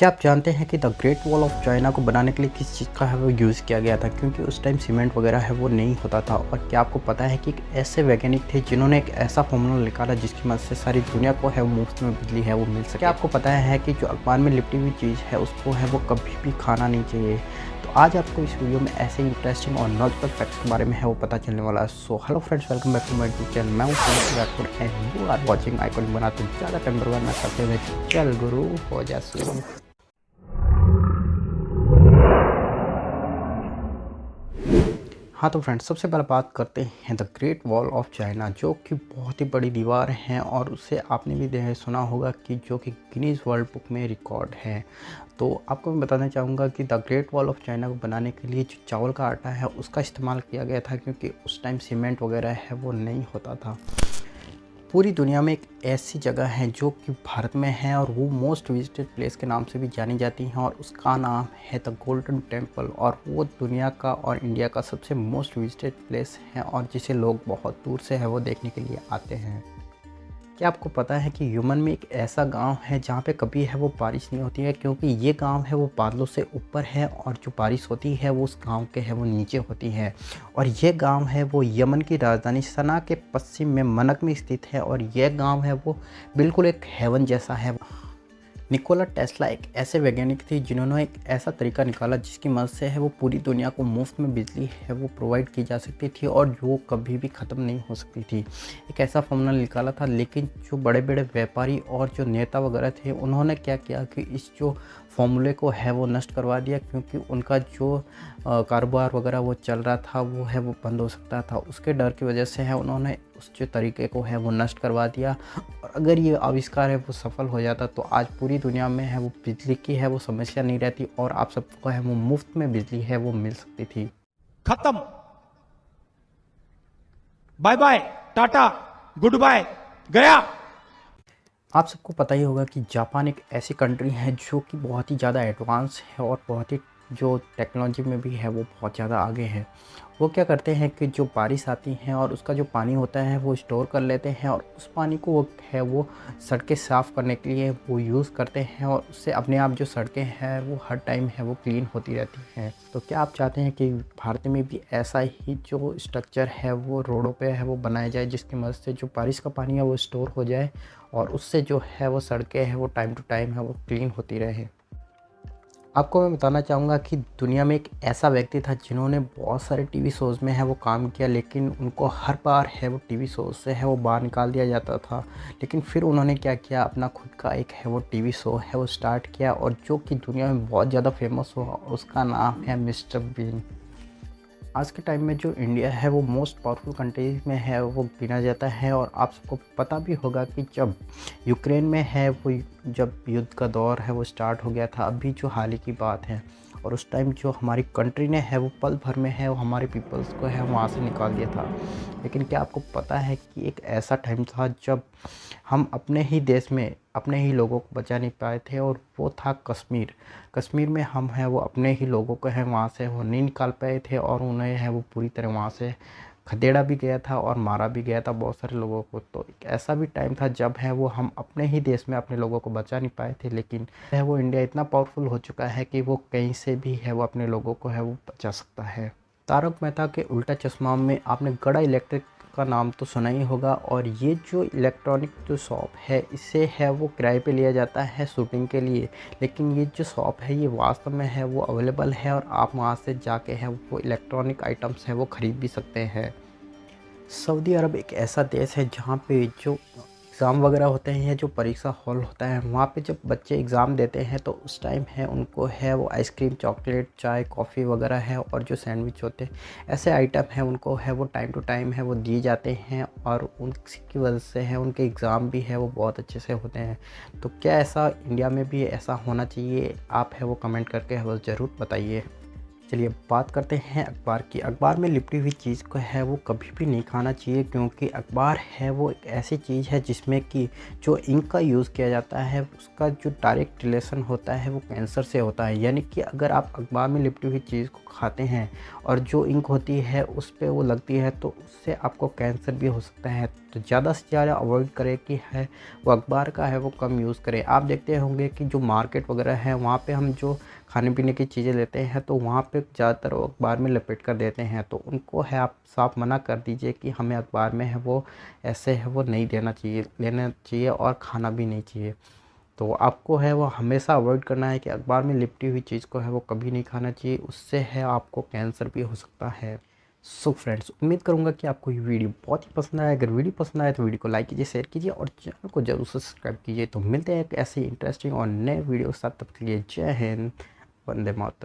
क्या आप जानते हैं कि the great wall of China को बनाने के लिए किस चीज़ का है वो यूज़ किया गया था, क्योंकि उस टाइम सीमेंट वगैरह है वो नहीं होता था। और क्या आपको पता है कि एक ऐसे वैज्ञानिक थे जिन्होंने एक ऐसा फॉर्मूला निकाला जिसकी मदद से सारी दुनिया को है वो मुफ्त में बिजली है वो मिल सके। क्या आपको पता है कि जो अखबार में लिपटी हुई चीज़ है उसको है वो कभी भी खाना नहीं चाहिए। तो आज आपको इस वीडियो में ऐसे इंटरेस्टिंग और नॉलेजेबल फैक्ट्स के बारे में है वो पता चलने वाला है। So hello friends, welcome back to my YouTube channel. मैं हूं Rathore and you are watching iconic बनाते ज़्यादा टाइम बर्बाद ना करते हुए चल गुरु हो जा शुरू। हाँ तो फ्रेंड्स, सबसे पहले बात करते हैं the great wall of China, जो कि बहुत ही बड़ी दीवार है और उसे आपने भी सुना होगा कि जो कि गिनीज वर्ल्ड बुक में रिकॉर्ड है। तो आपको मैं बताना चाहूँगा कि the great wall of China को बनाने के लिए जो चावल का आटा है उसका इस्तेमाल किया गया था, क्योंकि उस टाइम सीमेंट वगैरह है वो नहीं होता था। पूरी दुनिया में एक ऐसी जगह है जो कि भारत में है और वो मोस्ट विजिटेड प्लेस के नाम से भी जानी जाती है, और उसका नाम है द गोल्डन टेम्पल। और वो दुनिया का और इंडिया का सबसे मोस्ट विजिटेड प्लेस है और जिसे लोग बहुत दूर से है वो देखने के लिए आते हैं। क्या आपको पता है कि यमन में एक ऐसा गांव है जहाँ पे कभी है वो बारिश नहीं होती है, क्योंकि ये गांव है वो बादलों से ऊपर है और जो बारिश होती है वो उस गांव के है वो नीचे होती है। और ये गांव है वो यमन की राजधानी सना के पश्चिम में मनक में स्थित है, और यह गांव है वो बिल्कुल एक हेवन जैसा है। निकोला टेस्ला एक ऐसे वैज्ञानिक थे जिन्होंने एक ऐसा तरीका निकाला जिसकी मदद से है वो पूरी दुनिया को मुफ्त में बिजली है वो प्रोवाइड की जा सकती थी और जो कभी भी ख़त्म नहीं हो सकती थी। एक ऐसा फॉर्मूला निकाला था, लेकिन जो बड़े बड़े व्यापारी और जो नेता वगैरह थे उन्होंने क्या किया कि इस जो फॉर्मूले को है वो नष्ट करवा दिया, क्योंकि उनका जो कारोबार वगैरह वो चल रहा था वो है वो बंद हो सकता था। उसके डर की वजह से है उन्होंने उस जो तरीके को है वो नष्ट करवा दिया। और अगर ये आविष्कार है वो सफल हो जाता तो आज पूरी दुनिया में है वो बिजली की है वो समस्या नहीं रहती और आप सबको है वो मुफ्त में बिजली है वो मिल सकती थी। खत्म, bye bye, tata, goodbye, गया। आप सबको पता ही होगा कि जापान एक ऐसी कंट्री है जो कि बहुत ही ज़्यादा एडवांस है और बहुत ही जो टेक्नोलॉजी में भी है वो बहुत ज़्यादा आगे है। वो क्या करते हैं कि जो बारिश आती है और उसका जो पानी होता है वो स्टोर कर लेते हैं और उस पानी को वो है वो सड़कें साफ़ करने के लिए वो यूज़ करते हैं, और उससे अपने आप जो सड़कें हैं वो हर टाइम है वो क्लीन होती रहती हैं। तो क्या आप चाहते हैं कि भारत में भी ऐसा ही जो स्ट्रक्चर है वो रोडों पे है वो बनाया जाए, जिसकी मदद से जो बारिश का पानी है वो स्टोर हो जाए और उससे जो है वो सड़कें हैं वो टाइम टू टाइम है वो क्लीन होती रहे। आपको मैं बताना चाहूँगा कि दुनिया में एक ऐसा व्यक्ति था जिन्होंने बहुत सारे टीवी शोज़ में है वो काम किया, लेकिन उनको हर बार है वो टीवी शोज़ से है वो बाहर निकाल दिया जाता था। लेकिन फिर उन्होंने क्या किया, अपना खुद का एक है वो टीवी शो है वो स्टार्ट किया और जो कि दुनिया में बहुत ज़्यादा फेमस हुआ। उसका नाम है मिस्टर बीन। आज के टाइम में जो इंडिया है वो मोस्ट पावरफुल कंट्रीज में है वो गिना जाता है। और आप सबको पता भी होगा कि जब यूक्रेन में है वो जब युद्ध का दौर है वो स्टार्ट हो गया था, अभी जो हाल ही की बात है, और उस टाइम जो हमारी कंट्री ने है वो पल भर में है वो हमारे पीपल्स को है वहाँ से निकाल दिया था। लेकिन क्या आपको पता है कि एक ऐसा टाइम था जब हम अपने ही देश में अपने ही लोगों को बचा नहीं पाए थे, और वो था कश्मीर। कश्मीर में हम है वो अपने ही लोगों को है वहाँ से वो नहीं निकाल पाए थे और उन्हें है वो पूरी तरह वहाँ से खदेड़ा भी गया था और मारा भी गया था बहुत सारे लोगों को। तो एक ऐसा भी टाइम था जब है वो हम अपने ही देश में अपने लोगों को बचा नहीं पाए थे, लेकिन है वो इंडिया इतना पावरफुल हो चुका है कि वो कहीं से भी है वो अपने लोगों को है वो बचा सकता है। तारक मेहता के उल्टा चश्मा में आपने गड़ा इलेक्ट्रिक का नाम तो सुना ही होगा, और ये जो इलेक्ट्रॉनिक जो शॉप है इसे है वो किराए पे लिया जाता है शूटिंग के लिए। लेकिन ये जो शॉप है ये वास्तव में है वो अवेलेबल है और आप वहाँ से जाके है वो इलेक्ट्रॉनिक आइटम्स है वो ख़रीद भी सकते हैं। सऊदी अरब एक ऐसा देश है जहाँ पे जो एग्ज़ाम वगैरह होते हैं या जो परीक्षा हॉल होता है वहाँ पे जब बच्चे एग्ज़ाम देते हैं तो उस टाइम है उनको है वो आइसक्रीम, चॉकलेट, चाय, कॉफ़ी वगैरह है और जो सैंडविच होते हैं ऐसे आइटम हैं उनको है वो टाइम टू टाइम है वो दिए जाते हैं, और उनकी वजह से है उनके एग्ज़ाम भी है वो बहुत अच्छे से होते हैं। तो क्या ऐसा इंडिया में भी ऐसा होना चाहिए? आप है वो कमेंट करके है वो ज़रूर बताइए। चलिए बात करते हैं अखबार की। अखबार में लिपटी हुई चीज़ को है वो कभी भी नहीं खाना चाहिए, क्योंकि अखबार है वो एक ऐसी चीज़ है जिसमें कि जो इंक का यूज़ किया जाता है उसका जो डायरेक्ट रिलेशन होता है वो कैंसर से होता है। यानी कि अगर आप अखबार में लिपटी हुई चीज़ को खाते हैं और जो इंक होती है उस पर वो लगती है तो उससे आपको कैंसर भी हो सकता है। तो ज़्यादा से ज़्यादा अवॉइड करें कि है वो अखबार का है वो कम यूज़ करें। आप देखते होंगे कि जो मार्केट वगैरह है वहाँ पे हम जो खाने पीने की चीज़ें लेते हैं तो वहाँ पे ज़्यादातर वो अखबार में लपेट कर देते हैं, तो उनको है आप साफ मना कर दीजिए कि हमें अखबार में है वो ऐसे है वो नहीं लेना चाहिए और खाना भी नहीं चाहिए। तो आपको है वो हमेशा अवॉइड करना है कि अखबार में लिपटी हुई चीज़ को है वो कभी नहीं खाना चाहिए, उससे है आपको कैंसर भी हो सकता है। सो फ्रेंड्स, उम्मीद करूँगा कि आपको ये वीडियो बहुत ही पसंद आया। अगर वीडियो पसंद आए तो वीडियो को लाइक कीजिए, शेयर कीजिए और चैनल को जरूर सब्सक्राइब कीजिए। तो मिलते हैं एक ऐसे इंटरेस्टिंग और नए वीडियो के साथ, तब तक के लिए जय हिंद, वंदे मातरम।